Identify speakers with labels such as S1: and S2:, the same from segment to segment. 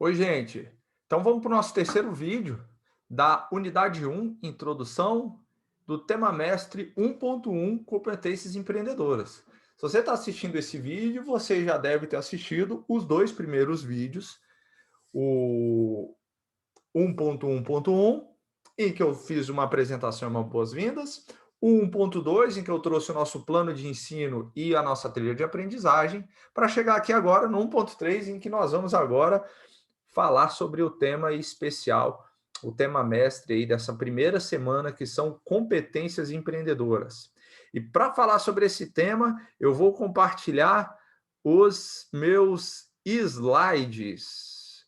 S1: Oi, gente. Então vamos para o nosso terceiro vídeo da unidade 1, introdução do tema mestre 1.1, competências empreendedoras. Se você está assistindo esse vídeo, você já deve ter assistido os dois primeiros vídeos, o 1.1.1, em que eu fiz uma apresentação e uma boas-vindas, o 1.2, em que eu trouxe o nosso plano de ensino e a nossa trilha de aprendizagem, para chegar aqui agora no 1.3, em que nós vamos agora falar sobre o tema especial, o tema mestre aí dessa primeira semana, que são competências empreendedoras. E para falar sobre esse tema, eu vou compartilhar os meus slides.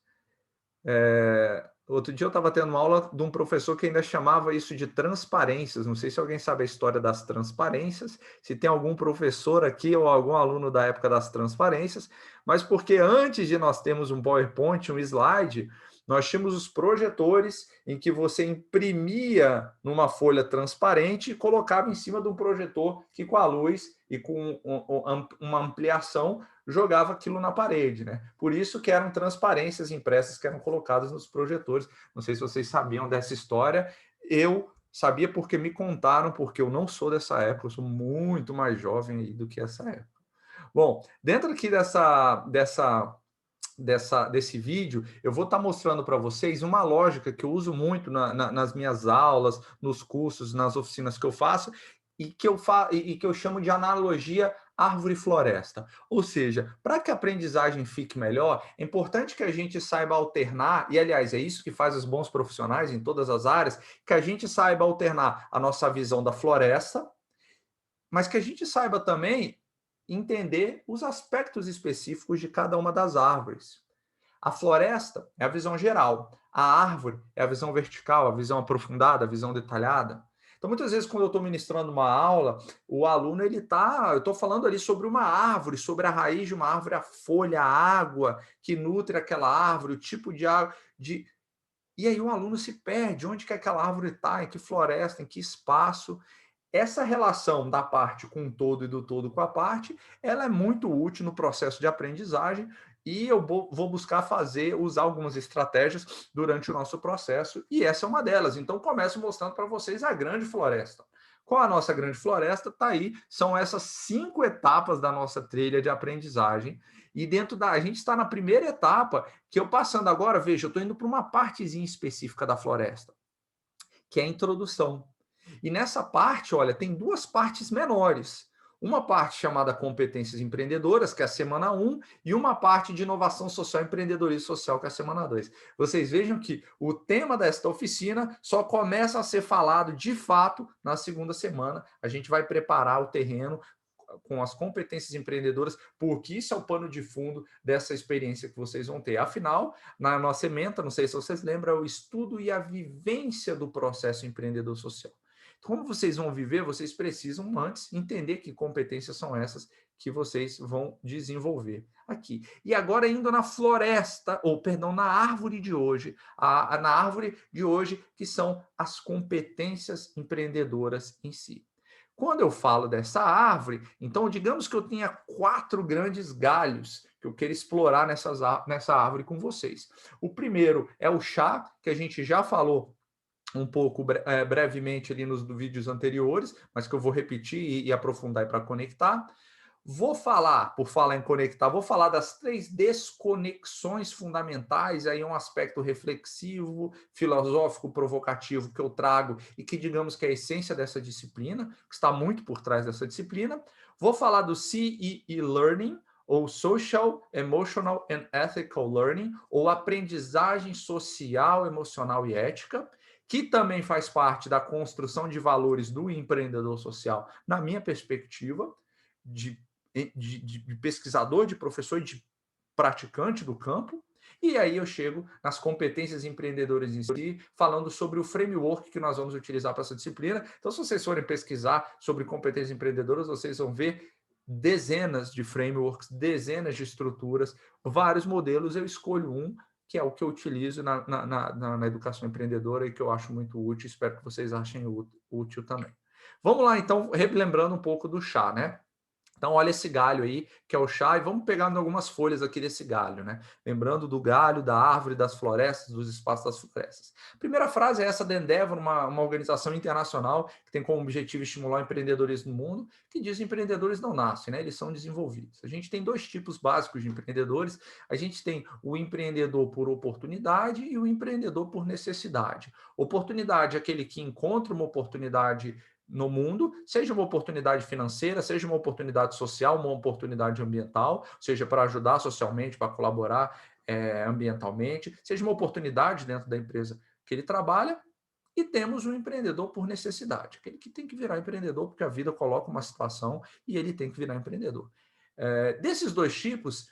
S1: Outro dia eu estava tendo uma aula de um professor que ainda chamava isso de transparências. Não sei se alguém sabe a história das transparências, se tem algum professor aqui ou algum aluno da época das transparências, mas porque antes de nós termos um PowerPoint, um slide, nós tínhamos os projetores em que você imprimia numa folha transparente e colocava em cima de um projetor que com a luz e com uma ampliação jogava aquilo na parede, né? Por isso que eram transparências impressas que eram colocadas nos projetores. Não sei se vocês sabiam dessa história. Eu sabia porque me contaram, porque eu não sou dessa época, eu sou muito mais jovem aí do que essa época. Bom, dentro aqui desse vídeo, eu vou estar mostrando para vocês uma lógica que eu uso muito nas minhas aulas, nos cursos, nas oficinas que eu faço, e que eu chamo de analogia árvore-floresta. Ou seja, para que a aprendizagem fique melhor, é importante que a gente saiba alternar, e aliás, é isso que faz os bons profissionais em todas as áreas, que a gente saiba alternar a nossa visão da floresta, mas que a gente saiba também entender os aspectos específicos de cada uma das árvores. A floresta é a visão geral, a árvore é a visão vertical, a visão aprofundada, a visão detalhada. Então, muitas vezes, quando eu estou ministrando uma aula, o aluno, eu estou falando ali sobre uma árvore, sobre a raiz de uma árvore, a folha, a água que nutre aquela árvore, o tipo de água, e aí o aluno se perde, onde que aquela árvore está, em que floresta, em que espaço. Essa relação da parte com o todo e do todo com a parte, ela é muito útil no processo de aprendizagem e eu vou buscar usar algumas estratégias durante o nosso processo e essa é uma delas. Então, começo mostrando para vocês a grande floresta. Qual a nossa grande floresta? Está aí, são essas 5 etapas da nossa trilha de aprendizagem e a gente está na primeira etapa, que eu passando agora, veja, eu estou indo para uma partezinha específica da floresta, que é a introdução. E nessa parte, olha, tem duas partes menores. Uma parte chamada competências empreendedoras, que é a semana 1, e uma parte de inovação social e empreendedorismo social, que é a semana 2. Vocês vejam que o tema desta oficina só começa a ser falado de fato na segunda semana. A gente vai preparar o terreno com as competências empreendedoras, porque isso é o pano de fundo dessa experiência que vocês vão ter. Afinal, na nossa ementa, não sei se vocês lembram, é o estudo e a vivência do processo empreendedor social. Como vocês vão viver, vocês precisam antes entender que competências são essas que vocês vão desenvolver aqui. E agora indo na floresta, ou perdão, na árvore de hoje, na árvore de hoje, que são as competências empreendedoras em si. Quando eu falo dessa árvore, então digamos que eu tenha 4 grandes galhos que eu quero explorar nessa árvore com vocês. O primeiro é o chá, que a gente já falou um pouco brevemente ali nos vídeos anteriores, mas que eu vou repetir e aprofundar para conectar. Vou falar, por falar em conectar, vou falar das 3 desconexões fundamentais, aí um aspecto reflexivo, filosófico, provocativo que eu trago e que digamos que é a essência dessa disciplina, que está muito por trás dessa disciplina. Vou falar do CEE Learning, ou Social, Emotional and Ethical Learning, ou aprendizagem social, emocional e ética, que também faz parte da construção de valores do empreendedor social, na minha perspectiva, de pesquisador, de professor e de praticante do campo. E aí eu chego nas competências empreendedoras em si, falando sobre o framework que nós vamos utilizar para essa disciplina. Então, se vocês forem pesquisar sobre competências empreendedoras, vocês vão ver dezenas de frameworks, dezenas de estruturas, vários modelos. Eu escolho um, que é o que eu utilizo na educação empreendedora e que eu acho muito útil. Espero que vocês achem útil também. Vamos lá, então, relembrando um pouco do chá, né? Então, olha esse galho aí, que é o chá, e vamos pegar algumas folhas aqui desse galho, né? Lembrando do galho, da árvore, das florestas, dos espaços das florestas. A primeira frase é essa da Endeavor, uma organização internacional que tem como objetivo estimular o empreendedorismo no mundo, que diz que empreendedores não nascem, né? Eles são desenvolvidos. A gente tem dois tipos básicos de empreendedores. A gente tem o empreendedor por oportunidade e o empreendedor por necessidade. Oportunidade é aquele que encontra uma oportunidade no mundo, seja uma oportunidade financeira, seja uma oportunidade social, uma oportunidade ambiental, seja para ajudar socialmente, para colaborar ambientalmente, seja uma oportunidade dentro da empresa que ele trabalha, e temos um empreendedor por necessidade, aquele que tem que virar empreendedor porque a vida coloca uma situação e ele tem que virar empreendedor. Desses dois tipos,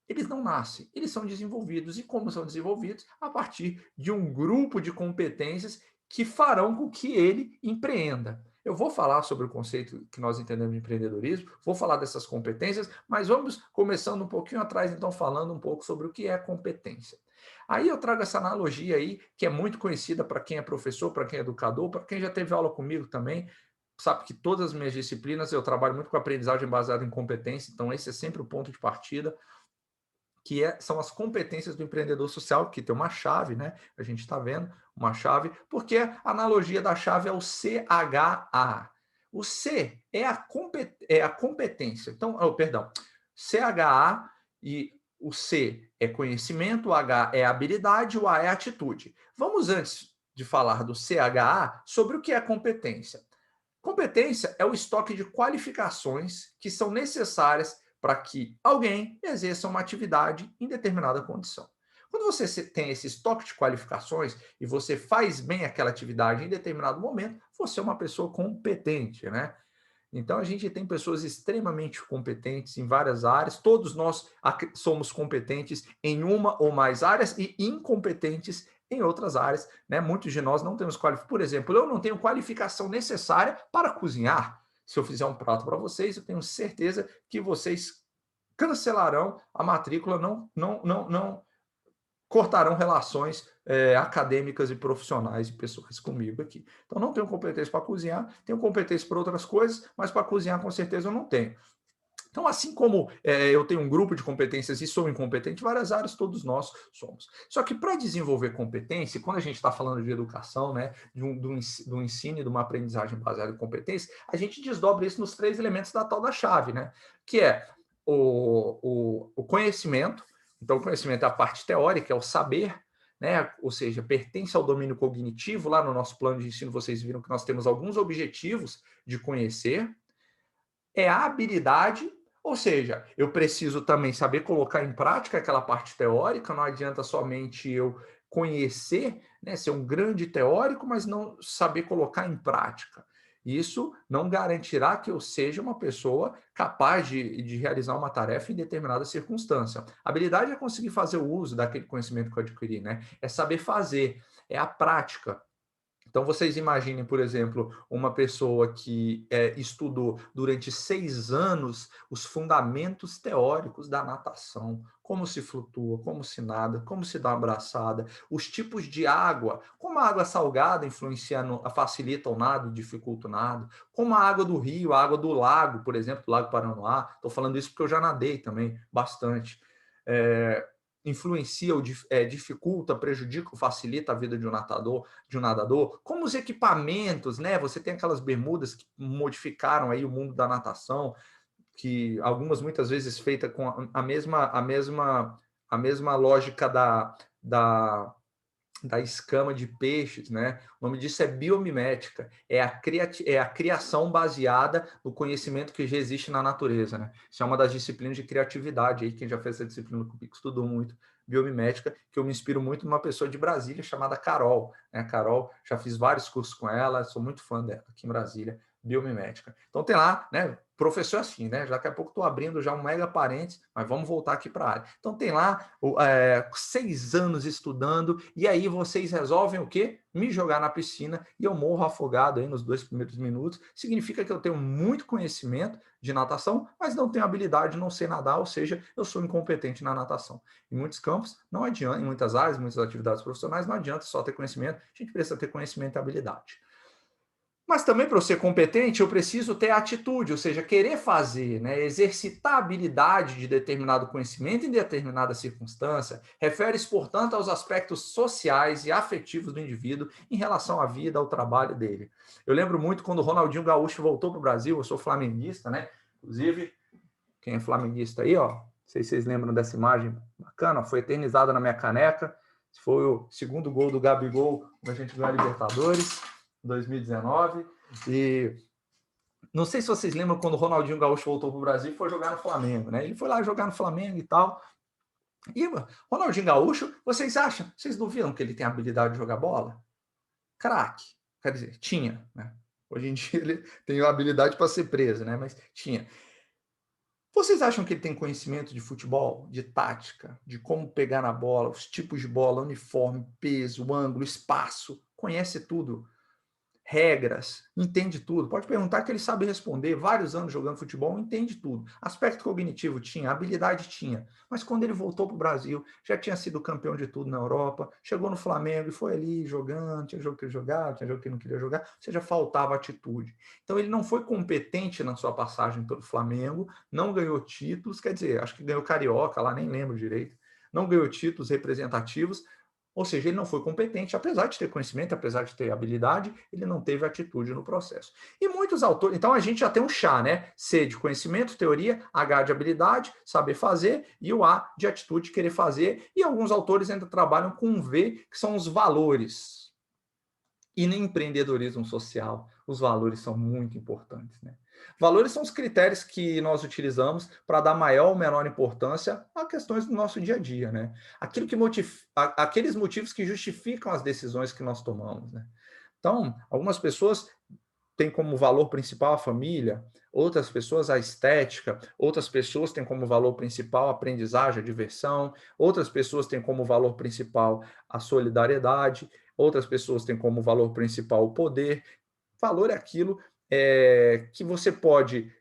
S1: eles não nascem, eles são desenvolvidos. E como são desenvolvidos? A partir de um grupo de competências que farão com que ele empreenda. Eu vou falar sobre o conceito que nós entendemos de empreendedorismo, vou falar dessas competências, mas vamos começando um pouquinho atrás, então, falando um pouco sobre o que é competência. Aí eu trago essa analogia aí, que é muito conhecida para quem é professor, para quem é educador, para quem já teve aula comigo também, sabe que todas as minhas disciplinas eu trabalho muito com aprendizagem baseada em competência, então esse é sempre o ponto de partida, que são as competências do empreendedor social, que tem uma chave, né? A gente está vendo uma chave, porque a analogia da chave é o CHA. O C é a competência. Então, perdão, CHA e o C é conhecimento, o H é habilidade, o A é atitude. Vamos, antes de falar do CHA, sobre o que é competência. Competência é o estoque de qualificações que são necessárias para que alguém exerça uma atividade em determinada condição. Quando você tem esse estoque de qualificações e você faz bem aquela atividade em determinado momento, você é uma pessoa competente, né? Então, a gente tem pessoas extremamente competentes em várias áreas, todos nós somos competentes em uma ou mais áreas e incompetentes em outras áreas, né? Muitos de nós não temos qualificação. Por exemplo, eu não tenho qualificação necessária para cozinhar. Se eu fizer um prato para vocês, eu tenho certeza que vocês cancelarão a matrícula, não cortarão relações acadêmicas e profissionais e pessoais comigo aqui. Então, não tenho competência para cozinhar, tenho competência para outras coisas, mas para cozinhar, com certeza, eu não tenho. Então, assim como eu tenho um grupo de competências e sou incompetente, várias áreas todos nós somos. Só que para desenvolver competência, quando a gente está falando de educação, né, do ensino e de uma aprendizagem baseada em competência, a gente desdobra isso nos 3 elementos da tal da chave, né? Que é o conhecimento. Então, o conhecimento é a parte teórica, é o saber, né? Ou seja, pertence ao domínio cognitivo. Lá no nosso plano de ensino, vocês viram que nós temos alguns objetivos de conhecer. É a habilidade, ou seja, eu preciso também saber colocar em prática aquela parte teórica, não adianta somente eu conhecer, né, ser um grande teórico, mas não saber colocar em prática. Isso não garantirá que eu seja uma pessoa capaz de realizar uma tarefa em determinada circunstância. A habilidade é conseguir fazer o uso daquele conhecimento que eu adquiri, né? É saber fazer, é a prática. Então, vocês imaginem, por exemplo, uma pessoa que estudou durante 6 anos os fundamentos teóricos da natação, como se flutua, como se nada, como se dá uma abraçada, os tipos de água, como a água salgada influencia, facilita o nado, dificulta o nado, como a água do rio, a água do lago, por exemplo, do Lago Paranoá. Estou falando isso porque eu já nadei também bastante. Influencia, dificulta, prejudica ou facilita a vida de um nadador, como os equipamentos, né? Você tem aquelas bermudas que modificaram aí o mundo da natação, que algumas muitas vezes feitas com a mesma lógica da escama de peixes, né? O nome disso é biomimética, é a criação baseada no conhecimento que já existe na natureza, né? Isso é uma das disciplinas de criatividade, aí quem já fez essa disciplina comigo estudou muito, biomimética, que eu me inspiro muito numa pessoa de Brasília chamada Carol, né? Carol, já fiz vários cursos com ela, sou muito fã dela aqui em Brasília, biomimética. Então tem lá, né? Professor assim, né? Daqui a pouco estou abrindo já um mega parênteses, mas vamos voltar aqui para a área. Então tem lá 6 anos estudando, e aí vocês resolvem o quê? Me jogar na piscina e eu morro afogado aí nos 2 primeiros minutos. Significa que eu tenho muito conhecimento de natação, mas não tenho habilidade, não sei nadar, ou seja, eu sou incompetente na natação. Em muitos campos, não adianta, em muitas áreas, muitas atividades profissionais, não adianta só ter conhecimento, a gente precisa ter conhecimento e habilidade. Mas também para eu ser competente, eu preciso ter atitude, ou seja, querer fazer, né? Exercitar a habilidade de determinado conhecimento em determinada circunstância. Refere-se, portanto, aos aspectos sociais e afetivos do indivíduo em relação à vida, ao trabalho dele. Eu lembro muito quando o Ronaldinho Gaúcho voltou para o Brasil, eu sou flamenguista, né? Inclusive, quem é flamenguista aí, ó, não sei se vocês lembram dessa imagem bacana, ó, foi eternizada na minha caneca. Foi o segundo gol do Gabigol quando a gente ganhou a Libertadores. 2019, e não sei se vocês lembram quando o Ronaldinho Gaúcho voltou para o Brasil e foi jogar no Flamengo, né? Ele foi lá jogar no Flamengo e tal. E Ronaldinho Gaúcho, vocês duvidam que ele tem a habilidade de jogar bola? Craque, quer dizer, tinha, né? Hoje em dia ele tem a habilidade para ser preso, né? Mas tinha. Vocês acham que ele tem conhecimento de futebol, de tática, de como pegar na bola, os tipos de bola, uniforme, peso, ângulo, espaço? Conhece tudo. Regras, entende tudo. Pode perguntar que ele sabe responder. Vários anos jogando futebol, entende tudo. Aspecto cognitivo tinha, habilidade tinha. Mas quando ele voltou para o Brasil, já tinha sido campeão de tudo na Europa, chegou no Flamengo e foi ali jogando, tinha jogo que ele jogava, tinha jogo que ele não queria jogar, ou seja, faltava atitude. Então ele não foi competente na sua passagem pelo Flamengo, não ganhou títulos, quer dizer, acho que ganhou Carioca lá, nem lembro direito. Não ganhou títulos representativos, ou seja, ele não foi competente, apesar de ter conhecimento, apesar de ter habilidade, ele não teve atitude no processo. E muitos autores, então a gente já tem um chá, né? C de conhecimento, teoria, H de habilidade, saber fazer, e o A de atitude, querer fazer. E alguns autores ainda trabalham com um V, que são os valores. E no empreendedorismo social, os valores são muito importantes, né? Valores são os critérios que nós utilizamos para dar maior ou menor importância a questões do nosso dia a dia, né? Aqueles motivos que justificam as decisões que nós tomamos, né? Então, algumas pessoas têm como valor principal a família, outras pessoas a estética, outras pessoas têm como valor principal a aprendizagem, a diversão, outras pessoas têm como valor principal a solidariedade, outras pessoas têm como valor principal o poder. Valor é aquilo que você pode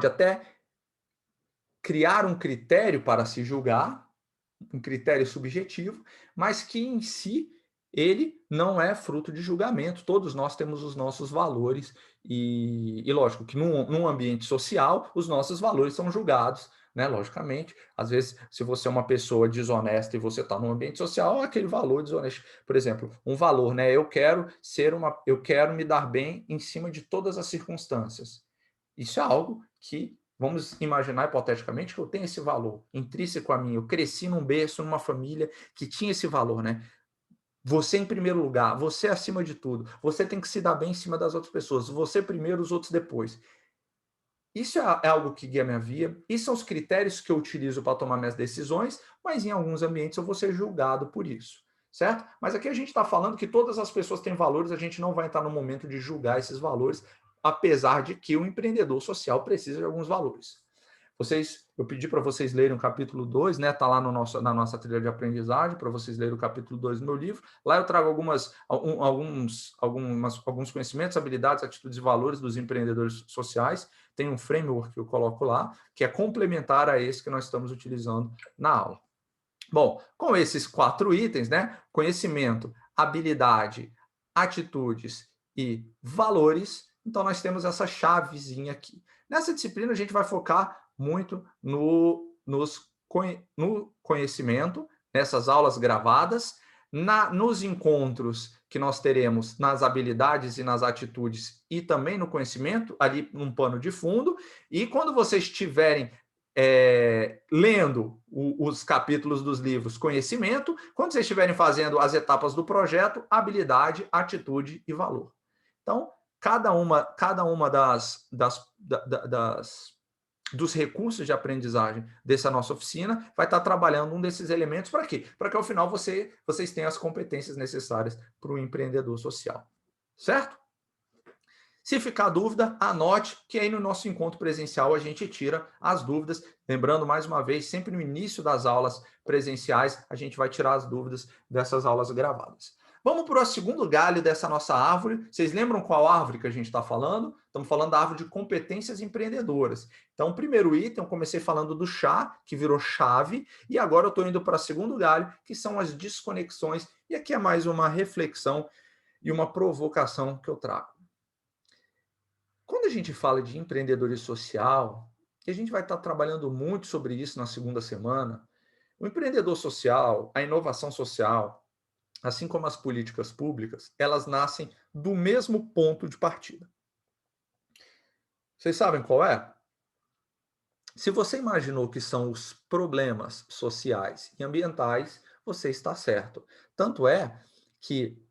S1: até criar um critério para se julgar, um critério subjetivo, mas que em si ele não é fruto de julgamento. Todos nós temos os nossos valores e lógico que num ambiente social os nossos valores são julgados, né? Logicamente, às vezes se você é uma pessoa desonesta e você está num ambiente social, aquele valor desonesto, por exemplo, um valor, né? Eu quero me dar bem em cima de todas as circunstâncias. Isso é algo que vamos imaginar hipoteticamente que eu tenho esse valor intrínseco a mim. Eu cresci num berço, numa família que tinha esse valor, né? Você em primeiro lugar, você acima de tudo. Você tem que se dar bem em cima das outras pessoas. Você primeiro, os outros depois. Isso é algo que guia minha vida. Isso são os critérios que eu utilizo para tomar minhas decisões, mas em alguns ambientes eu vou ser julgado por isso, certo? Mas aqui a gente está falando que todas as pessoas têm valores, a gente não vai estar no momento de julgar esses valores, apesar de que o empreendedor social precisa de alguns valores. Eu pedi para vocês lerem o capítulo 2, né? Está lá na nossa trilha de aprendizagem, para vocês lerem o capítulo 2 do meu livro. Lá eu trago alguns conhecimentos, habilidades, atitudes e valores dos empreendedores sociais. Tem um framework que eu coloco lá, que é complementar a esse que nós estamos utilizando na aula. Bom, com esses 4 itens, né? Conhecimento, habilidade, atitudes e valores, então nós temos essa chavezinha aqui. Nessa disciplina a gente vai focar muito no conhecimento, nessas aulas gravadas, nos encontros que nós teremos nas habilidades e nas atitudes e também no conhecimento, ali num pano de fundo, e quando vocês estiverem lendo os capítulos dos livros Conhecimento, quando vocês estiverem fazendo as etapas do projeto, habilidade, atitude e valor. Então, cada uma dos recursos de aprendizagem dessa nossa oficina vai estar trabalhando um desses elementos para quê? Para que ao final vocês tenham as competências necessárias para o empreendedor social. Certo? Se ficar dúvida, anote que aí no nosso encontro presencial a gente tira as dúvidas. Lembrando, mais uma vez, sempre no início das aulas presenciais, a gente vai tirar as dúvidas dessas aulas gravadas. Vamos para o segundo galho dessa nossa árvore. Vocês lembram qual árvore que a gente está falando? Estamos falando da árvore de competências empreendedoras. Então, o primeiro item, eu comecei falando do chá, que virou chave, e agora eu estou indo para o segundo galho, que são as desconexões. E aqui é mais uma reflexão e uma provocação que eu trago. Quando a gente fala de empreendedorismo social, e a gente vai estar trabalhando muito sobre isso na segunda semana, o empreendedor social, a inovação social, assim como as políticas públicas, elas nascem do mesmo ponto de partida. Vocês sabem qual é? Se você imaginou que são os problemas sociais e ambientais, você está certo. Tanto é que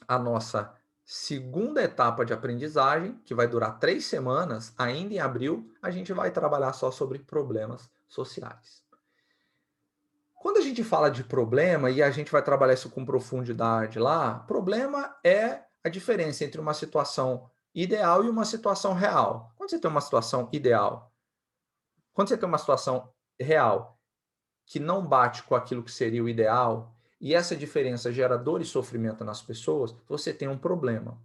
S1: a nossa segunda etapa de aprendizagem, que vai durar 3 semanas, ainda em abril, a gente vai trabalhar só sobre problemas sociais. Quando a gente fala de problema, e a gente vai trabalhar isso com profundidade lá, problema é a diferença entre uma situação ideal e uma situação real. Quando você tem uma situação ideal, quando você tem uma situação real que não bate com aquilo que seria o ideal, e essa diferença gera dor e sofrimento nas pessoas, você tem um problema.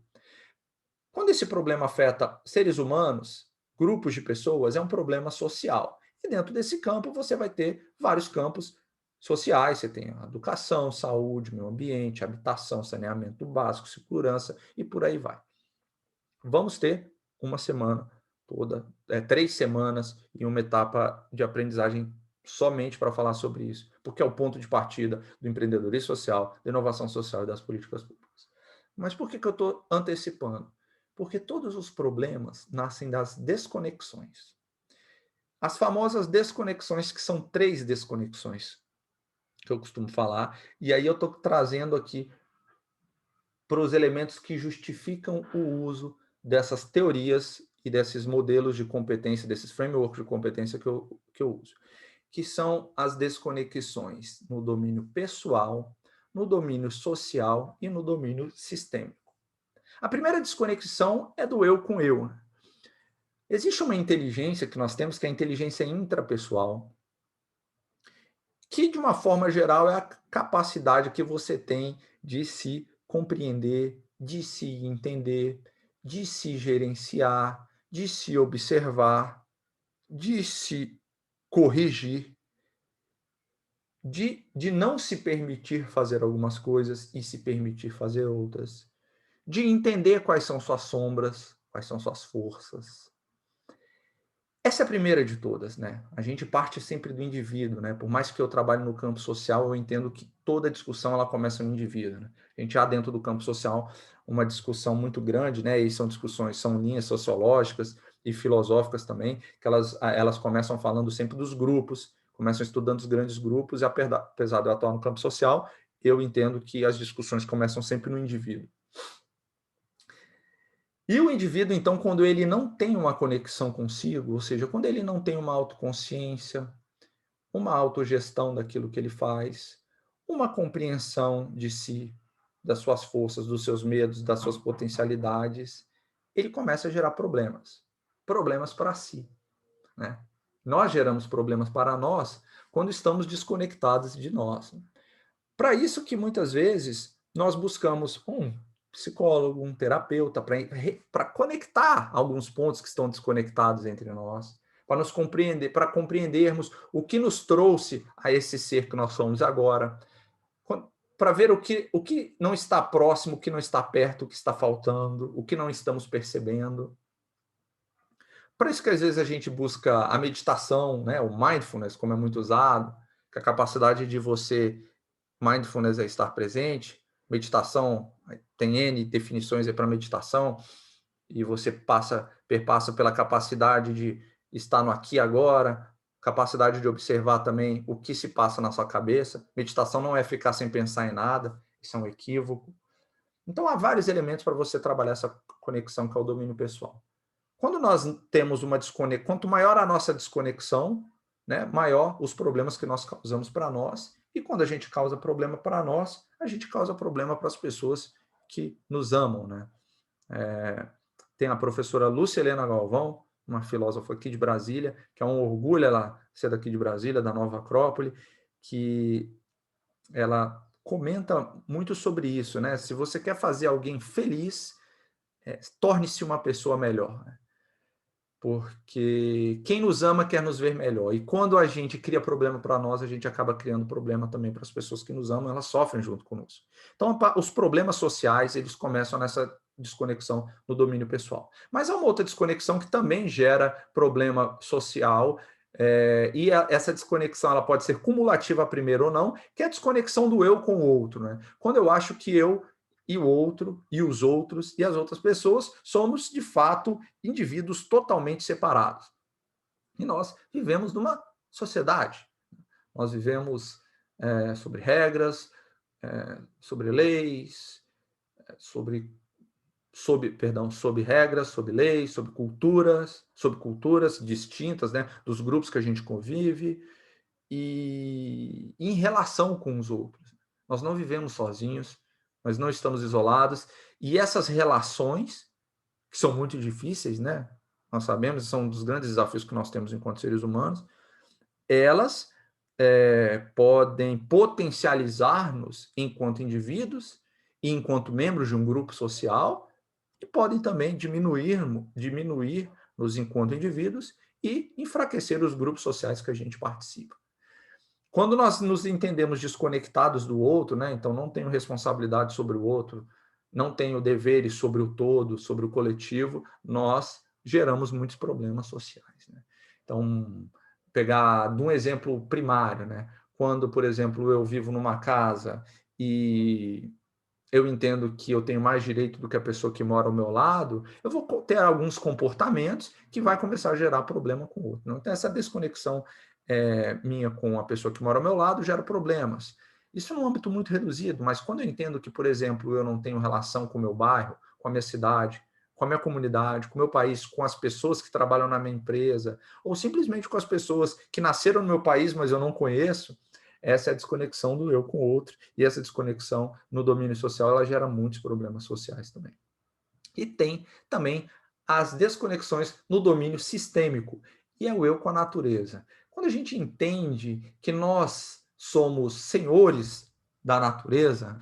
S1: Quando esse problema afeta seres humanos, grupos de pessoas, é um problema social. E dentro desse campo você vai ter vários campos sociais, você tem a educação, saúde, meio ambiente, habitação, saneamento básico, segurança e por aí vai. Vamos ter uma semana toda, 3 semanas e uma etapa de aprendizagem somente para falar sobre isso, porque é o ponto de partida do empreendedorismo social, da inovação social e das políticas públicas. Mas por que eu estou antecipando? Porque todos os problemas nascem das desconexões. As famosas desconexões, que são 3 desconexões que eu costumo falar, e aí eu estou trazendo aqui para os elementos que justificam o uso dessas teorias e desses modelos de competência, desses frameworks de competência que eu uso, que são as desconexões no domínio pessoal, no domínio social e no domínio sistêmico. A primeira desconexão é do eu com eu. Existe uma inteligência que nós temos, que é a inteligência intrapessoal, que, de uma forma geral, é a capacidade que você tem de se compreender, de se entender, de se gerenciar, de se observar, de se corrigir, de não se permitir fazer algumas coisas e se permitir fazer outras, de entender quais são suas sombras, quais são suas forças. Essa é a primeira de todas, né? A gente parte sempre do indivíduo, né? Por mais que eu trabalhe no campo social, eu entendo que toda discussão ela começa no indivíduo, né? A gente há dentro do campo social uma discussão muito grande, né? E são discussões, são linhas sociológicas e filosóficas também, que elas começam falando sempre dos grupos, começam estudando os grandes grupos, e apesar de eu atuar no campo social, eu entendo que as discussões começam sempre no indivíduo. E o indivíduo, então, quando ele não tem uma conexão consigo, ou seja, quando ele não tem uma autoconsciência, uma autogestão daquilo que ele faz, uma compreensão de si, das suas forças, dos seus medos, das suas potencialidades, ele começa a gerar problemas. Problemas para si, né? Nós geramos problemas para nós quando estamos desconectados de nós. Para isso que muitas vezes nós buscamos um psicólogo, um terapeuta, para conectar alguns pontos que estão desconectados entre nós, para nos compreender, para compreendermos o que nos trouxe a esse ser que nós somos agora, para ver o que não está próximo, o que não está perto, o que está faltando, o que não estamos percebendo. Por isso que às vezes a gente busca a meditação, né, o mindfulness, como é muito usado, que é a capacidade de você. Mindfulness é estar presente, meditação, tem N definições para meditação, e você perpassa pela capacidade de estar no aqui e agora, capacidade de observar também o que se passa na sua cabeça. Meditação não é ficar sem pensar em nada, isso é um equívoco. Então, há vários elementos para você trabalhar essa conexão que é o domínio pessoal. Quando nós temos uma desconexão, quanto maior a nossa desconexão, né, maior os problemas que nós causamos para nós. E quando a gente causa problema para nós, a gente causa problema para as pessoas que nos amam, né? Tem a professora Lúcia Helena Galvão, uma filósofa aqui de Brasília, que é um orgulho ela ser daqui de Brasília, da Nova Acrópole, que ela comenta muito sobre isso, né? Se você quer fazer alguém feliz, torne-se uma pessoa melhor, né? porque quem nos ama quer nos ver melhor. E quando a gente cria problema para nós, a gente acaba criando problema também para as pessoas que nos amam, elas sofrem junto conosco. Então, os problemas sociais, eles começam nessa desconexão no domínio pessoal. Mas há uma outra desconexão que também gera problema social, essa desconexão ela pode ser cumulativa primeiro ou não, que é a desconexão do eu com o outro. Né? Quando eu acho que eu e o outro, e os outros, e as outras pessoas, somos, de fato, indivíduos totalmente separados. E nós vivemos numa sociedade. Nós vivemos sobre regras, sobre leis, sobre regras, sobre leis, sobre culturas distintas, né, dos grupos que a gente convive, e em relação com os outros. Nós não vivemos sozinhos, nós não estamos isolados, e essas relações, que são muito difíceis, né? Nós sabemos, são um dos grandes desafios que nós temos enquanto seres humanos, elas podem potencializar-nos enquanto indivíduos e enquanto membros de um grupo social, e podem também diminuir-nos enquanto indivíduos e enfraquecer os grupos sociais que a gente participa. Quando nós nos entendemos desconectados do outro, né? Então não tenho responsabilidade sobre o outro, não tenho deveres sobre o todo, sobre o coletivo, nós geramos muitos problemas sociais. Né? Então, pegar de um exemplo primário, né? Quando, por exemplo, eu vivo numa casa e eu entendo que eu tenho mais direito do que a pessoa que mora ao meu lado, eu vou ter alguns comportamentos que vai começar a gerar problema com o outro. Não? Então, essa desconexão minha com a pessoa que mora ao meu lado gera problemas. Isso é um âmbito muito reduzido, mas quando eu entendo que, por exemplo, eu não tenho relação com o meu bairro, com a minha cidade, com a minha comunidade, com o meu país, com as pessoas que trabalham na minha empresa, ou simplesmente com as pessoas que nasceram no meu país, mas eu não conheço, essa é a desconexão do eu com o outro, e essa desconexão no domínio social, ela gera muitos problemas sociais também. E tem também as desconexões no domínio sistêmico, e é o eu com a natureza. Quando a gente entende que nós somos senhores da natureza,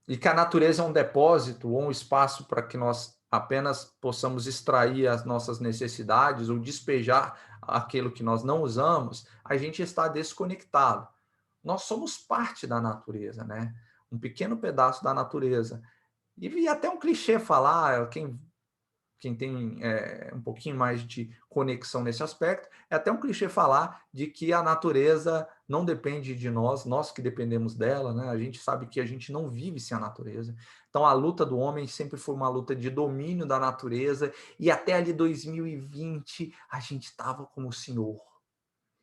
S1: e que a natureza é um depósito ou um espaço para que nós apenas possamos extrair as nossas necessidades ou despejar aquilo que nós não usamos, a gente está desconectado. Nós somos parte da natureza, né? Um pequeno pedaço da natureza. E até um clichê falar, quem tem um pouquinho mais de conexão nesse aspecto, é até um clichê falar de que a natureza não depende de nós, nós que dependemos dela, né? A gente sabe que a gente não vive sem a natureza. Então, a luta do homem sempre foi uma luta de domínio da natureza, e até ali 2020 a gente estava como senhor.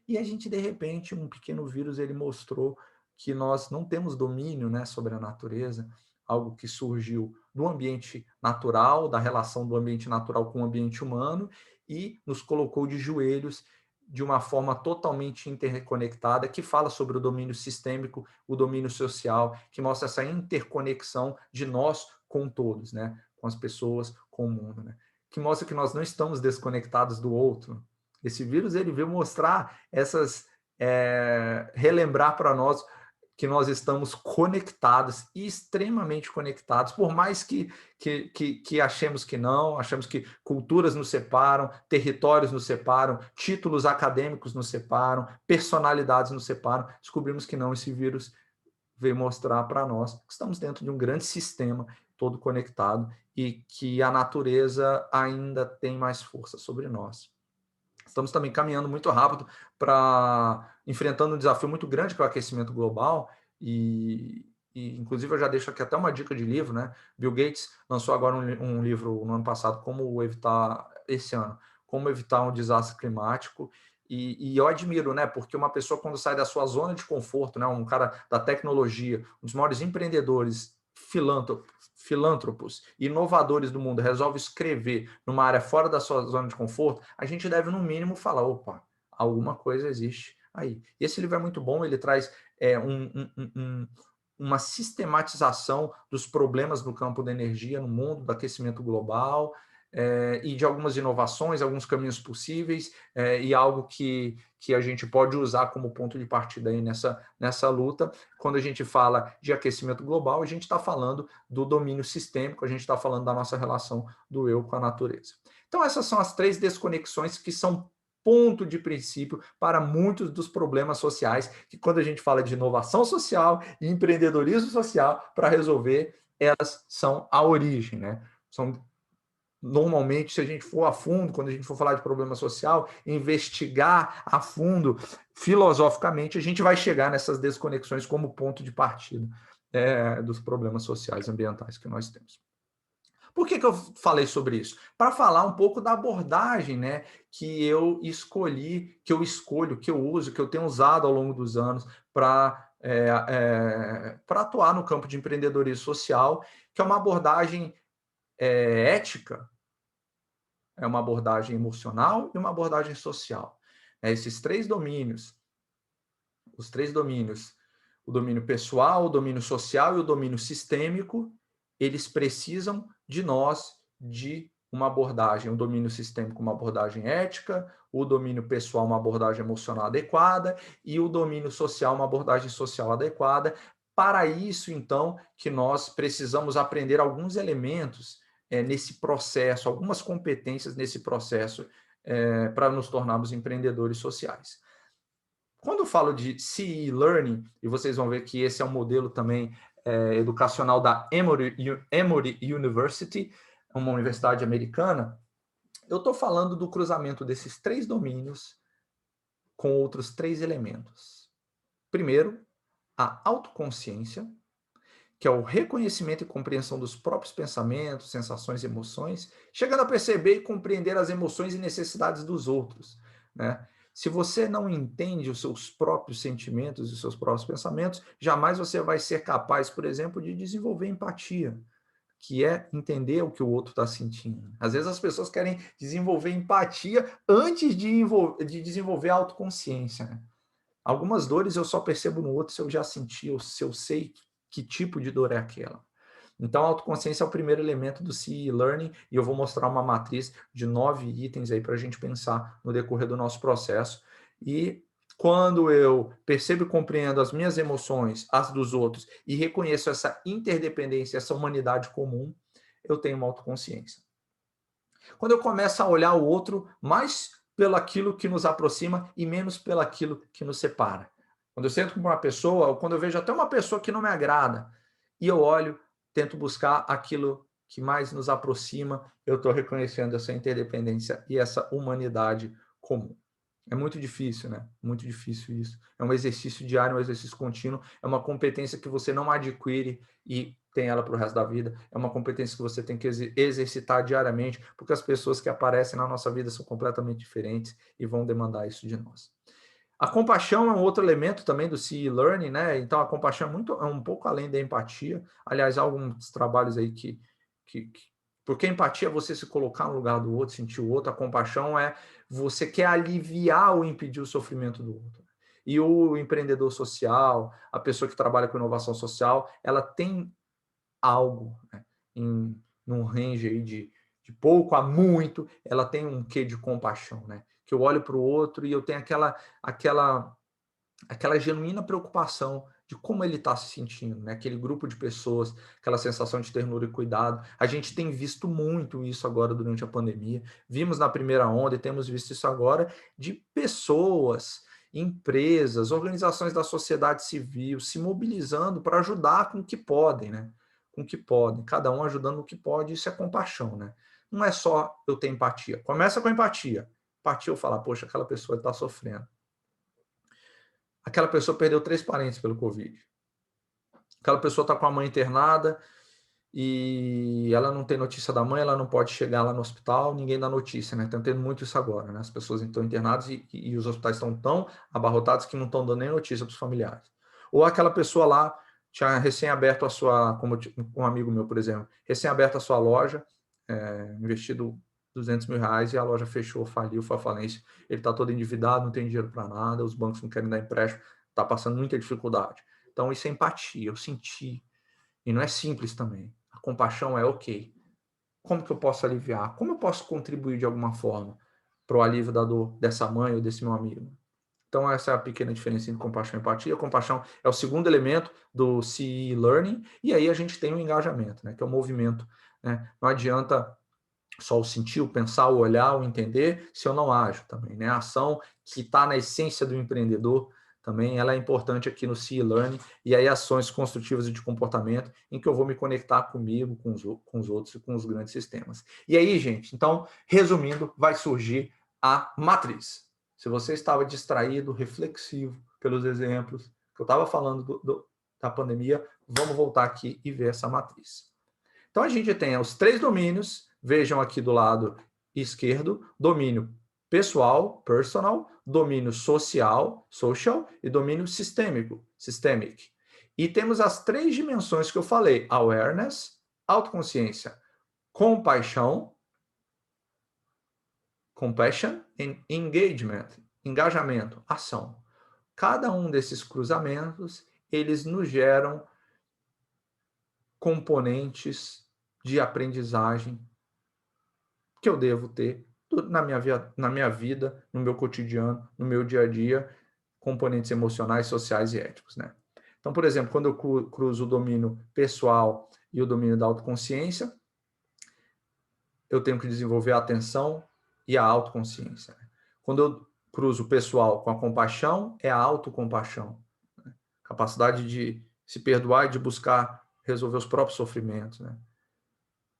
S1: E a gente, de repente, um pequeno vírus, ele mostrou que nós não temos domínio, né, sobre a natureza, algo que surgiu do ambiente natural, da relação do ambiente natural com o ambiente humano, e nos colocou de joelhos de uma forma totalmente interconectada, que fala sobre o domínio sistêmico, o domínio social, que mostra essa interconexão de nós com todos, né, com as pessoas, com o mundo, né, que mostra que nós não estamos desconectados do outro. Esse vírus ele veio mostrar relembrar para nós que nós estamos conectados, extremamente conectados, por mais que achemos que não, achamos que culturas nos separam, territórios nos separam, títulos acadêmicos nos separam, personalidades nos separam, descobrimos que não, esse vírus veio mostrar para nós que estamos dentro de um grande sistema todo conectado e que a natureza ainda tem mais força sobre nós. Estamos também caminhando muito rápido para enfrentando um desafio muito grande que é o aquecimento global inclusive eu já deixo aqui até uma dica de livro, né? Bill Gates lançou agora um livro no ano passado, esse ano, como evitar um desastre climático, e eu admiro, né? Porque uma pessoa quando sai da sua zona de conforto, né? Um cara da tecnologia, um dos maiores empreendedores, filântropos, inovadores do mundo, resolve escrever numa área fora da sua zona de conforto, a gente deve, no mínimo, falar, opa, alguma coisa existe aí. E esse livro é muito bom, ele traz uma sistematização dos problemas no campo da energia no mundo, do aquecimento global, e de algumas inovações, alguns caminhos possíveis, e algo que a gente pode usar como ponto de partida aí nessa luta. Quando a gente fala de aquecimento global, a gente está falando do domínio sistêmico, a gente está falando da nossa relação do eu com a natureza. Então, essas são as 3 desconexões que são ponto de princípio para muitos dos problemas sociais, que quando a gente fala de inovação social e empreendedorismo social, para resolver, elas são a origem, né? Normalmente, se a gente for a fundo, quando a gente for falar de problema social, investigar a fundo, filosoficamente, a gente vai chegar nessas desconexões como ponto de partida dos problemas sociais e ambientais que nós temos. Por que eu falei sobre isso? Para falar um pouco da abordagem, né, que eu escolhi, que eu escolho, que eu uso, que eu tenho usado ao longo dos anos para atuar no campo de empreendedorismo social, que é uma abordagem ética, é uma abordagem emocional e uma abordagem social. Esses 3 domínios, os 3 domínios, o domínio pessoal, o domínio social e o domínio sistêmico, eles precisam de nós, de uma abordagem, o domínio sistêmico, uma abordagem ética, o domínio pessoal, uma abordagem emocional adequada, e o domínio social, uma abordagem social adequada. Para isso, então, que nós precisamos aprender alguns elementos nesse processo, algumas competências nesse processo, para nos tornarmos empreendedores sociais. Quando eu falo de CE Learning, e vocês vão ver que esse é um modelo também educacional da Emory University, uma universidade americana, eu estou falando do cruzamento desses 3 domínios com outros 3 elementos. Primeiro, a autoconsciência, que é o reconhecimento e compreensão dos próprios pensamentos, sensações e emoções, chegando a perceber e compreender as emoções e necessidades dos outros, né? Se você não entende os seus próprios sentimentos e os seus próprios pensamentos, jamais você vai ser capaz, por exemplo, de desenvolver empatia, que é entender o que o outro está sentindo. Às vezes as pessoas querem desenvolver empatia antes de desenvolver autoconsciência, né? Algumas dores eu só percebo no outro se eu já senti, ou se eu sei que tipo de dor é aquela. Então, a autoconsciência é o primeiro elemento do CE Learning, e eu vou mostrar uma matriz de 9 itens aí para a gente pensar no decorrer do nosso processo. E quando eu percebo e compreendo as minhas emoções, as dos outros, e reconheço essa interdependência, essa humanidade comum, eu tenho uma autoconsciência. Quando eu começo a olhar o outro mais pelo aquilo que nos aproxima e menos pelo aquilo que nos separa. Quando eu sento com uma pessoa, ou quando eu vejo até uma pessoa que não me agrada, e eu olho, tento buscar aquilo que mais nos aproxima, eu estou reconhecendo essa interdependência e essa humanidade comum. É muito difícil, né? Muito difícil isso. É um exercício diário, um exercício contínuo, é uma competência que você não adquire e tem ela para o resto da vida, é uma competência que você tem que exercitar diariamente, porque as pessoas que aparecem na nossa vida são completamente diferentes e vão demandar isso de nós. A compaixão é um outro elemento também do CE Learning, né? Então, a compaixão é um pouco além da empatia. Aliás, há alguns trabalhos aí porque a empatia é você se colocar no lugar do outro, sentir o outro. A compaixão é você quer aliviar ou impedir o sofrimento do outro. E o empreendedor social, a pessoa que trabalha com inovação social, ela tem algo, né, num range aí de pouco a muito, ela tem um quê de compaixão, né? Que eu olho para o outro e eu tenho aquela genuína preocupação de como ele está se sentindo, né? Aquele grupo de pessoas, aquela sensação de ternura e cuidado. A gente tem visto muito isso agora durante a pandemia. Vimos na primeira onda e temos visto isso agora de pessoas, empresas, organizações da sociedade civil se mobilizando para ajudar com o que podem, né? Com o que podem, cada um ajudando no que pode, isso é compaixão, né? Não é só eu ter empatia. Começa com empatia. Empatia eu falar, poxa, aquela pessoa está sofrendo. Aquela pessoa perdeu 3 parentes pelo Covid. Aquela pessoa está com a mãe internada e ela não tem notícia da mãe, ela não pode chegar lá no hospital, ninguém dá notícia, né? Estão tendo muito isso agora, né? As pessoas estão internadas e os hospitais estão tão abarrotados que não estão dando nem notícia para os familiares. Ou aquela pessoa lá tinha recém-aberto a sua, como um amigo meu, por exemplo, recém-aberto a sua loja, investido R$200.000 e a loja fechou, faliu, foi à falência. Ele está todo endividado, não tem dinheiro para nada, os bancos não querem dar empréstimo, está passando muita dificuldade. Então, isso é empatia, eu senti. E não é simples também. A compaixão é ok. como que eu posso aliviar? Como eu posso contribuir de alguma forma para o alívio da dor dessa mãe ou desse meu amigo? Então, essa é a pequena diferença entre compaixão e empatia. A compaixão é o segundo elemento do CE Learning, e aí a gente tem o engajamento, né, que é o movimento. Né? Não adianta só o sentir, o pensar, o olhar, o entender, se eu não ajo também. Né? A ação que está na essência do empreendedor também, ela é importante aqui no CE Learning, e aí ações construtivas e de comportamento, em que eu vou me conectar comigo, com os outros e com os grandes sistemas. E aí, gente, então, resumindo, vai surgir a matriz. Se você estava distraído, reflexivo pelos exemplos que eu estava falando da pandemia, vamos voltar aqui e ver essa matriz. Então, a gente tem os 3 domínios, vejam aqui do lado esquerdo, domínio pessoal, personal, domínio social, social, e domínio sistêmico, systemic. E temos as 3 dimensões que eu falei, awareness, autoconsciência, compaixão, compassion, and engagement, engajamento, ação. Cada um desses cruzamentos, eles nos geram componentes de aprendizagem que eu devo ter na minha vida, no meu cotidiano, no meu dia a dia, componentes emocionais, sociais e éticos, né? Então, por exemplo, quando eu cruzo o domínio pessoal e o domínio da autoconsciência, eu tenho que desenvolver a atenção e a autoconsciência. Né? Quando eu cruzo o pessoal com a compaixão, é a autocompaixão. Né? Capacidade de se perdoar e de buscar resolver os próprios sofrimentos, né?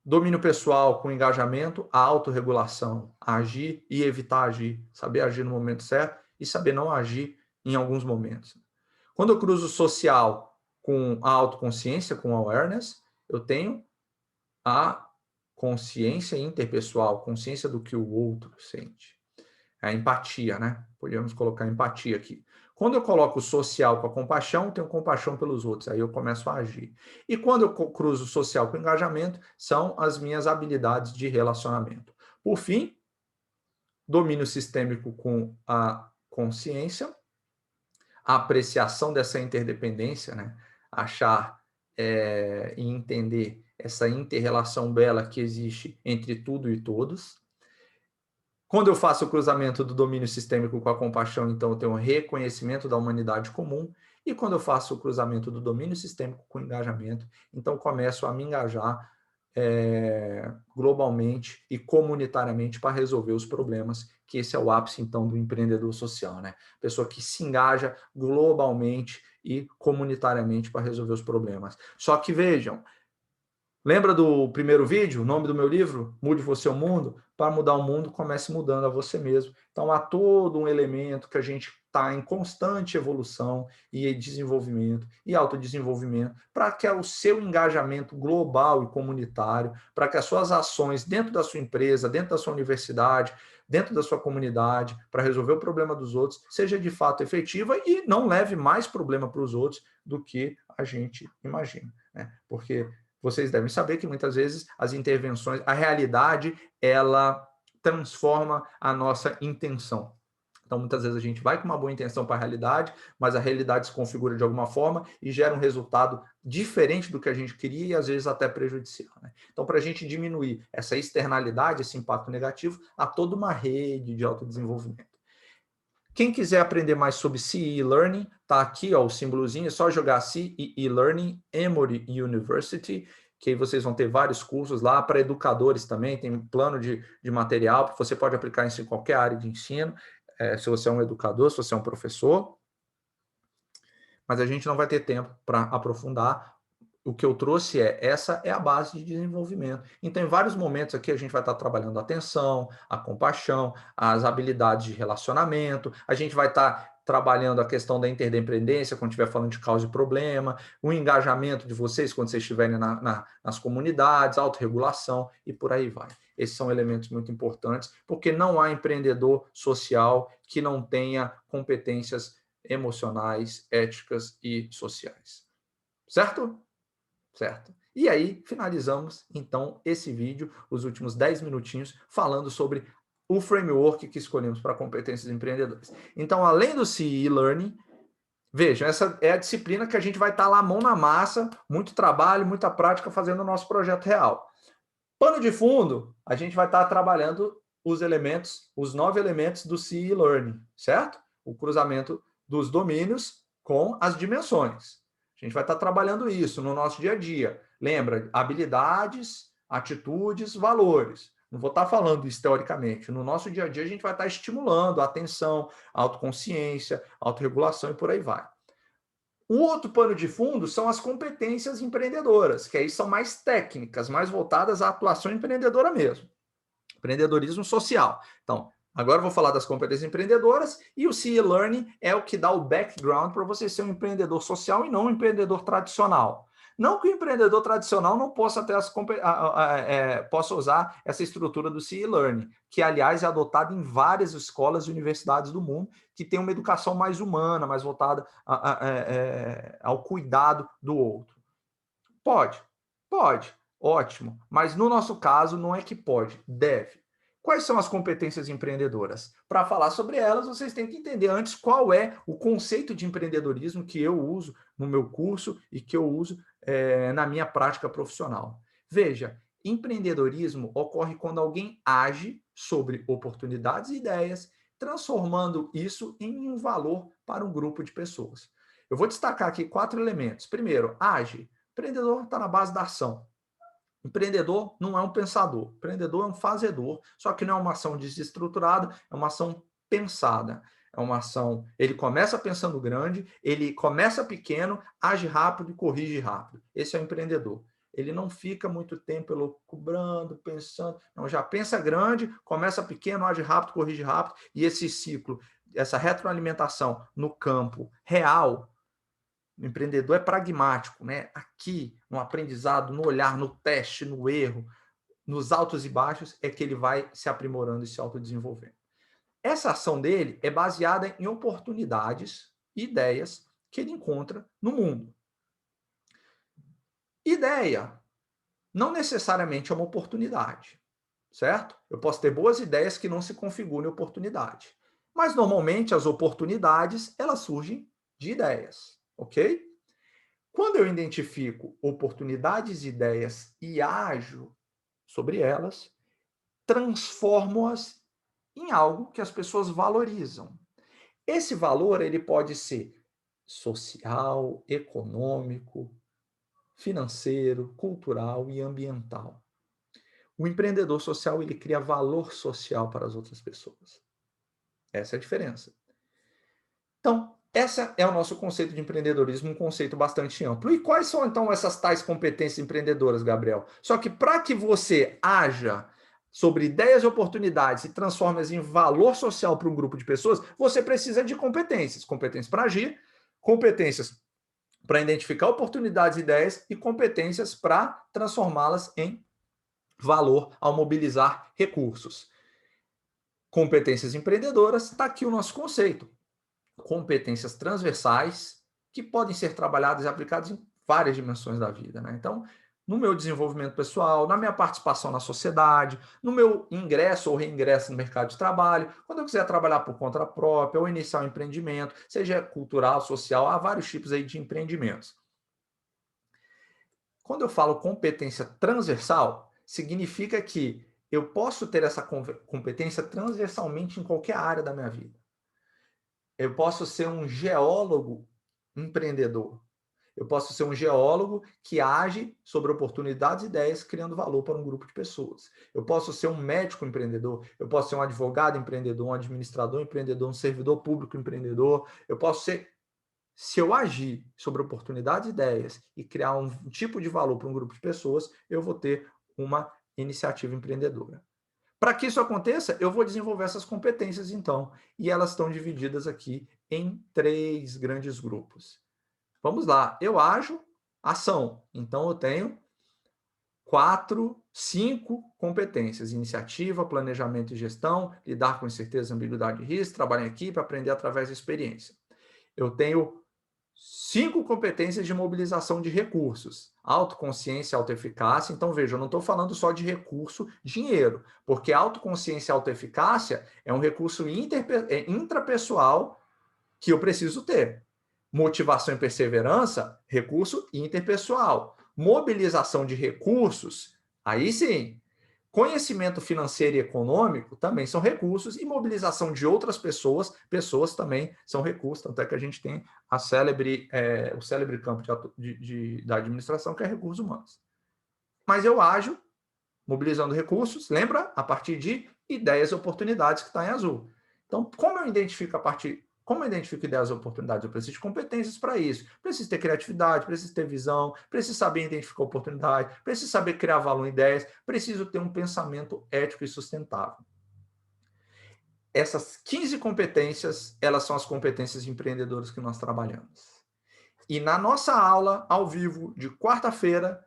S1: Domínio pessoal com engajamento, a autorregulação, agir e evitar agir, saber agir no momento certo e saber não agir em alguns momentos. Quando eu cruzo social com a autoconsciência, com a awareness, eu tenho a consciência interpessoal, consciência do que o outro sente. A empatia, né? Podemos colocar empatia aqui. Quando eu coloco o social com a compaixão, tenho compaixão pelos outros, aí eu começo a agir. E quando eu cruzo o social com o engajamento, são as minhas habilidades de relacionamento. Por fim, domínio sistêmico com a consciência, a apreciação dessa interdependência, né? Achar e entender essa inter-relação bela que existe entre tudo e todos. Quando eu faço o cruzamento do domínio sistêmico com a compaixão, então eu tenho um reconhecimento da humanidade comum. E quando eu faço o cruzamento do domínio sistêmico com o engajamento, então começo a me engajar globalmente e comunitariamente para resolver os problemas, que esse é o ápice, então, do empreendedor social, né? Pessoa que se engaja globalmente e comunitariamente para resolver os problemas. Só que, vejam, lembra do primeiro vídeo, o nome do meu livro? Mude Você o Mundo? Para mudar o mundo, comece mudando a você mesmo. Então, há todo um elemento que a gente está em constante evolução e desenvolvimento e autodesenvolvimento para que o seu engajamento global e comunitário, para que as suas ações dentro da sua empresa, dentro da sua universidade, dentro da sua comunidade, para resolver o problema dos outros, seja de fato efetiva e não leve mais problema para os outros do que a gente imagina. Né? Porque vocês devem saber que muitas vezes as intervenções, a realidade, ela transforma a nossa intenção. Então, muitas vezes a gente vai com uma boa intenção para a realidade, mas a realidade se configura de alguma forma e gera um resultado diferente do que a gente queria e às vezes até prejudicial. Né? Então, para a gente diminuir essa externalidade, esse impacto negativo, há toda uma rede de autodesenvolvimento. Quem quiser aprender mais sobre CE Learning, tá aqui ó, o símbolozinho, é só jogar CE Learning, Emory University, que aí vocês vão ter vários cursos lá, para educadores também, tem um plano de material, que você pode aplicar isso em qualquer área de ensino, se você é um educador, se você é um professor, mas a gente não vai ter tempo para aprofundar. O que eu trouxe essa é a base de desenvolvimento. Então, em vários momentos aqui, a gente vai estar trabalhando a atenção, a compaixão, as habilidades de relacionamento, a gente vai estar trabalhando a questão da interdependência, quando estiver falando de causa e problema, o engajamento de vocês quando vocês estiverem nas comunidades, autorregulação e por aí vai. Esses são elementos muito importantes, porque não há empreendedor social que não tenha competências emocionais, éticas e sociais. Certo? Certo? E aí, finalizamos, então, esse vídeo, os últimos 10 minutinhos, falando sobre o framework que escolhemos para competências empreendedores. Então, além do CE Learning, vejam, essa é a disciplina que a gente vai estar lá, mão na massa, muito trabalho, muita prática, fazendo o nosso projeto real. Pano de fundo, a gente vai estar trabalhando os 9 elementos do CE Learning, certo? O cruzamento dos domínios com as dimensões. A gente vai estar trabalhando isso no nosso dia a dia. Lembra, habilidades, atitudes, valores. Não vou estar falando isso teoricamente. No nosso dia a dia, a gente vai estar estimulando a atenção, a autoconsciência, a autorregulação e por aí vai. O outro pano de fundo são as competências empreendedoras, que aí são mais técnicas, mais voltadas à atuação empreendedora mesmo. Empreendedorismo social. Então, agora eu vou falar das competências empreendedoras e o CE Learning é o que dá o background para você ser um empreendedor social e não um empreendedor tradicional. Não que o empreendedor tradicional não possa ter possa usar essa estrutura do CE Learning, que, aliás, é adotada em várias escolas e universidades do mundo, que tem uma educação mais humana, mais voltada ao cuidado do outro. Pode, pode, ótimo. Mas no nosso caso, não é que pode, deve. Quais são as competências empreendedoras? Para falar sobre elas, vocês têm que entender antes qual é o conceito de empreendedorismo que eu uso no meu curso e que eu uso na minha prática profissional. Veja, empreendedorismo ocorre quando alguém age sobre oportunidades e ideias, transformando isso em um valor para um grupo de pessoas. Eu vou destacar aqui 4 elementos. Primeiro, age. Empreendedor está na base da ação. Empreendedor não é um pensador, empreendedor é um fazedor, só que não é uma ação desestruturada, é uma ação pensada. É uma ação, ele começa pensando grande, ele começa pequeno, age rápido e corrige rápido. Esse é o empreendedor. Ele não fica muito tempo elucubrando, pensando, não, já pensa grande, começa pequeno, age rápido, corrige rápido, e esse ciclo, essa retroalimentação no campo real. O empreendedor é pragmático, né? Aqui, no aprendizado, no olhar, no teste, no erro, nos altos e baixos, é que ele vai se aprimorando e se autodesenvolvendo. Essa ação dele é baseada em oportunidades e ideias que ele encontra no mundo. Ideia não necessariamente é uma oportunidade, certo? Eu posso ter boas ideias que não se configuram em oportunidade. Mas, normalmente, as oportunidades, elas surgem de ideias, ok? Quando eu identifico oportunidades e ideias e ajo sobre elas, transformo-as em algo que as pessoas valorizam. Esse valor ele pode ser social, econômico, financeiro, cultural e ambiental. O empreendedor social ele cria valor social para as outras pessoas. Essa é a diferença. Então, esse é o nosso conceito de empreendedorismo, um conceito bastante amplo. E quais são, então, essas tais competências empreendedoras, Gabriel? Só que para que você haja sobre ideias e oportunidades e transforme-as em valor social para um grupo de pessoas, você precisa de competências. Competências para agir, competências para identificar oportunidades e ideias e competências para transformá-las em valor ao mobilizar recursos. Competências empreendedoras, está aqui o nosso conceito. Competências transversais que podem ser trabalhadas e aplicadas em várias dimensões da vida, né? Então, no meu desenvolvimento pessoal, na minha participação na sociedade, no meu ingresso ou reingresso no mercado de trabalho, quando eu quiser trabalhar por conta própria ou iniciar um empreendimento, seja cultural, social, há vários tipos aí de empreendimentos. Quando eu falo competência transversal, significa que eu posso ter essa competência transversalmente em qualquer área da minha vida. Eu posso ser um geólogo empreendedor. Eu posso ser um geólogo que age sobre oportunidades e ideias, criando valor para um grupo de pessoas. Eu posso ser um médico empreendedor, eu posso ser um advogado empreendedor, um administrador empreendedor, um servidor público empreendedor. Eu posso ser, se eu agir sobre oportunidades e ideias e criar um tipo de valor para um grupo de pessoas, eu vou ter uma iniciativa empreendedora. Para que isso aconteça, eu vou desenvolver essas competências, então, e elas estão divididas aqui em 3 grandes grupos. Vamos lá, eu ajo, ação. Então, eu tenho 5 competências: iniciativa, planejamento e gestão, lidar com incerteza, ambiguidade e risco, trabalhar em equipe, aprender através da experiência. Eu tenho 5 competências de mobilização de recursos: autoconsciência, autoeficácia. Então, veja, eu não estou falando só de recurso, dinheiro, porque autoconsciência e autoeficácia é um recurso intrapessoal que eu preciso ter. Motivação e perseverança, recurso interpessoal. Mobilização de recursos, aí sim, conhecimento financeiro e econômico também são recursos, e mobilização de outras pessoas também são recursos, tanto é que a gente tem o célebre campo da administração, que é recursos humanos. Mas eu ajo mobilizando recursos, lembra? A partir de ideias e oportunidades, que está em azul. Então, como eu identifico ideias e oportunidades? Eu preciso de competências para isso. Preciso ter criatividade, preciso ter visão, preciso saber identificar oportunidade, preciso saber criar valor em ideias, preciso ter um pensamento ético e sustentável. Essas 15 competências, elas são as competências empreendedoras que nós trabalhamos. E na nossa aula, ao vivo, de quarta-feira,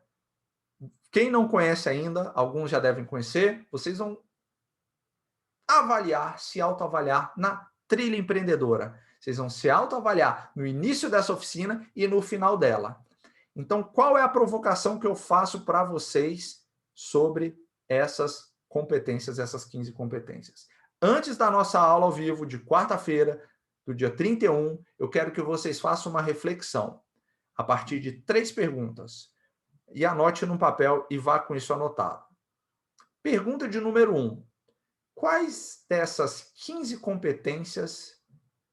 S1: quem não conhece ainda, alguns já devem conhecer, vocês vão se autoavaliar na trilha empreendedora. Vocês vão se autoavaliar no início dessa oficina e no final dela. Então, qual é a provocação que eu faço para vocês sobre essas competências, essas 15 competências? Antes da nossa aula ao vivo de quarta-feira, do dia 31, eu quero que vocês façam uma reflexão a partir de 3 perguntas. E anote no papel e vá com isso anotado. Pergunta de número 1. Quais dessas 15 competências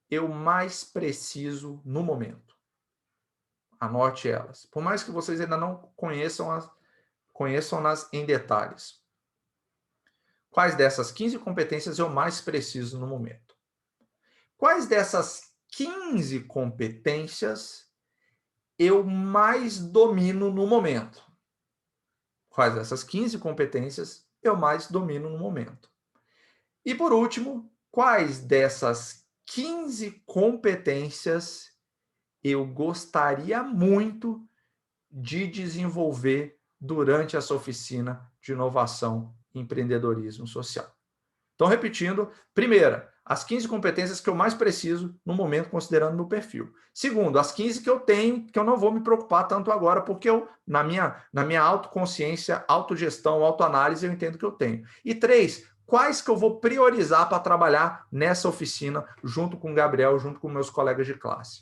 S1: eu mais preciso no momento? Anote elas. Por mais que vocês ainda não conheçam-nas em detalhes. Quais dessas 15 competências eu mais preciso no momento? Quais dessas 15 competências eu mais domino no momento? Quais dessas 15 competências eu mais domino no momento? E, por último, quais dessas 15 competências eu gostaria muito de desenvolver durante essa oficina de inovação e empreendedorismo social? Então, repetindo, primeira, as 15 competências que eu mais preciso no momento, considerando meu perfil. Segundo, as 15 que eu tenho, que eu não vou me preocupar tanto agora, porque eu, na minha autoconsciência, autogestão, autoanálise, eu entendo que eu tenho. E 3, quais que eu vou priorizar para trabalhar nessa oficina, junto com o Gabriel, junto com meus colegas de classe.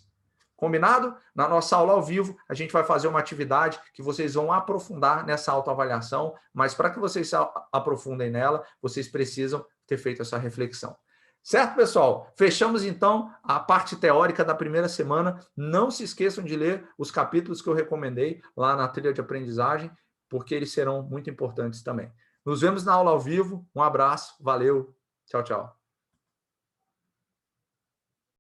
S1: Combinado? Na nossa aula ao vivo, a gente vai fazer uma atividade que vocês vão aprofundar nessa autoavaliação, mas para que vocês se aprofundem nela, vocês precisam ter feito essa reflexão. Certo, pessoal? Fechamos, então, a parte teórica da primeira semana. Não se esqueçam de ler os capítulos que eu recomendei lá na trilha de aprendizagem, porque eles serão muito importantes também. Nos vemos na aula ao vivo. Um abraço, valeu, tchau, tchau.